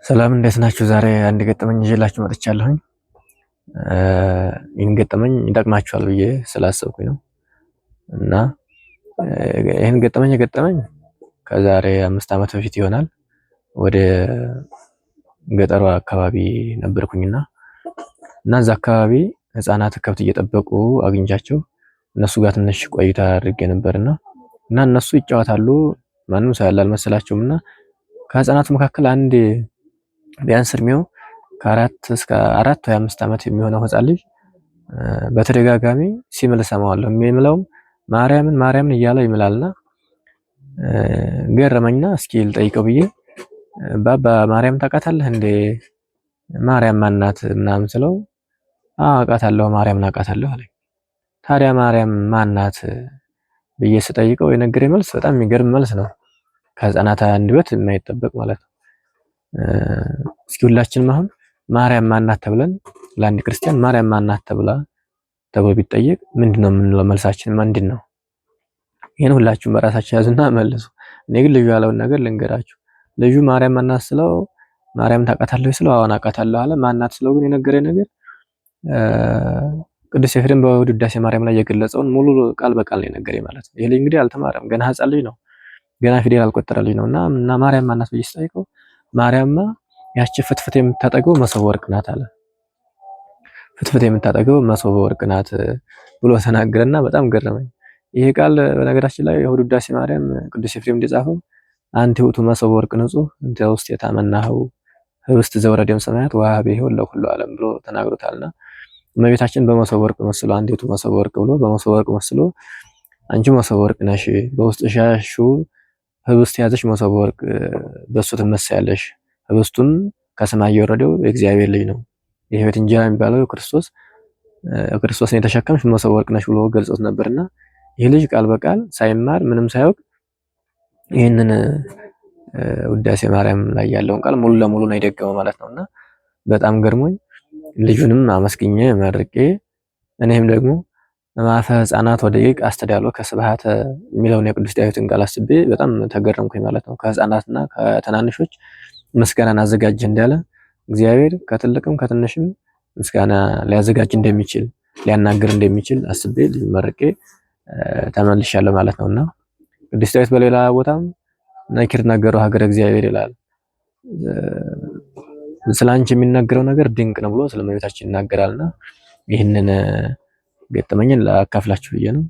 ሰላም እንዴት ናችሁ? ዛሬ አንድ ገጠመኝ ይዤላችሁ መጥቻለሁኝ። ይህን ገጠመኝ ይጠቅማችኋል ብዬ ስላሰብኩኝ ነው እና ይህን ገጠመኝ የገጠመኝ ከዛሬ 5 ዓመት በፊት ይሆናል። ወደ ገጠሩ አካባቢ ነበርኩኝና እዛ አካባቢ ህፃናት ከብት እየጠበቁ አግኝቻቸው እነሱ ጋር ትንሽ ቆይታ አድርጌ ነበርና እነሱ ይጫወታሉ። ማንም ሰው ያለ አልመሰላቸውምና ከህፃናቱ መካከል አንድ ቢያንስ እድሜው ከ4 ወይ 5 ዓመት የሚሆነው ህፃን ልጅ በተደጋጋሚ ሲምል እሰማዋለሁ። የሚምለውም ማርያምን ማርያምን እያለ ይምላልና ገረመኝና እስኪ ልጠይቀው ብዬ ባባ ማርያም ታውቃታለህ እንዴ? ማርያም ማናት ምናምን ስለው አውቃታለሁ ማርያምን አውቃታለሁ አለኝ። ታዲያ ማርያም ማናት ብዬ ስጠይቀው የነገረኝ መልስ በጣም የሚገርም መልስ ነው። ከህፃናት አንደበት የማይጠበቅ ማለት ነው። እስኪ ሁላችንም አሁን ማርያም ማናት ተብለን ለአንድ ክርስቲያን ማርያም ማናት ተብሎ ቢጠየቅ ምንድነው የምንለው? መልሳችን ምንድነው? ይሄን ሁላችሁም በራሳችሁ ያዙና መልሱ። እኔ ግን ልጁ ያለውን ነገር ልንገራችሁ። ልጁ ማርያም ማናት ስለው ማርያም ታውቃታለህ ስለው አዎን አውቃታለሁ አለ። ማናት ስለው ግን የነገረኝ ነገር ቅዱስ ኤፍሬም በውዳሴ ማርያም ላይ የገለጸውን ሙሉ ቃል በቃል ነው የነገረኝ ማለት ነው። ይሄ ልጅ እንግዲህ አልተማረም፣ ገና ህፃን ልጅ ነው፣ ገና ፊደል አልቆጠረ ልጅ ነውና ማርያም ማናት ብዬ ስጠይቀው ማርያምማ ያቺ ፍትፍት የምታጠገው መሶበ ወርቅ ናት አለ። ፍትፍት የምታጠገው መሶበ ወርቅ ናት ብሎ ተናገረና በጣም ገረመኝ። ይሄ ቃል በነገራችን ላይ ውዳሴ ማርያም ቅዱስ ኤፍሬም እንደጻፈው አንቲ ውእቱ መሶበ ወርቅ ንጹህ እንተ ውስጥ የታመናኸው ህብስት ዘወረደም ሰማያት ወሀቤ ሕይወት ለኩሉ ዓለም ብሎ ተናግሮታልና እመቤታችን በመሶበ ወርቅ መስሎ አንዲ ውእቱ መሶበ ወርቅ ብሎ በመሶበ ወርቅ መስሎ አንቺ መሶበ ወርቅ ነሽ፣ በውስጥሽ ያልሽው ህብስት ያዘሽ መሶበ ወርቅ በሱ ትመሰያለሽ። ህብስቱም ከሰማይ የወረደው የእግዚአብሔር ልጅ ነው። የህይወት እንጀራ የሚባለው ክርስቶስን የተሸከምሽ መሶበ ወርቅ ነሽ ብሎ ገልጾት ነበርና ይህ ልጅ ቃል በቃል ሳይማር ምንም ሳያውቅ ይህንን ውዳሴ ማርያም ላይ ያለውን ቃል ሙሉ ለሙሉ ነው የደገመው ማለት ነውና በጣም ገርሞኝ ልጁንም አመስግኜ መርቄ እኔም ደግሞ ማፈ ህፃናት ወደቂቅ አስተዳሎ ከስብሐተ የሚለውን የቅዱስ ዳዊትን ቃል አስቤ በጣም ተገረምኩኝ ማለት ነው። ከህፃናትና ከትናንሾች ምስጋናን አዘጋጅ እንዳለ እግዚአብሔር ከትልቅም ከትንሽም ምስጋና ሊያዘጋጅ እንደሚችል ሊያናግር እንደሚችል አስቤ ልጅ መርቄ ተመልሻለሁ ማለት ነውና ቅዱስ ዳዊት በሌላ ቦታም ነኪር ነገሩ ሀገረ እግዚአብሔር ይላል። ስላንቺ የሚናገረው ነገር ድንቅ ነው ብሎ ስለመቤታችን ይናገራልና ይህንን ገጠመኝን ላካፍላችሁ ብዬ ነው።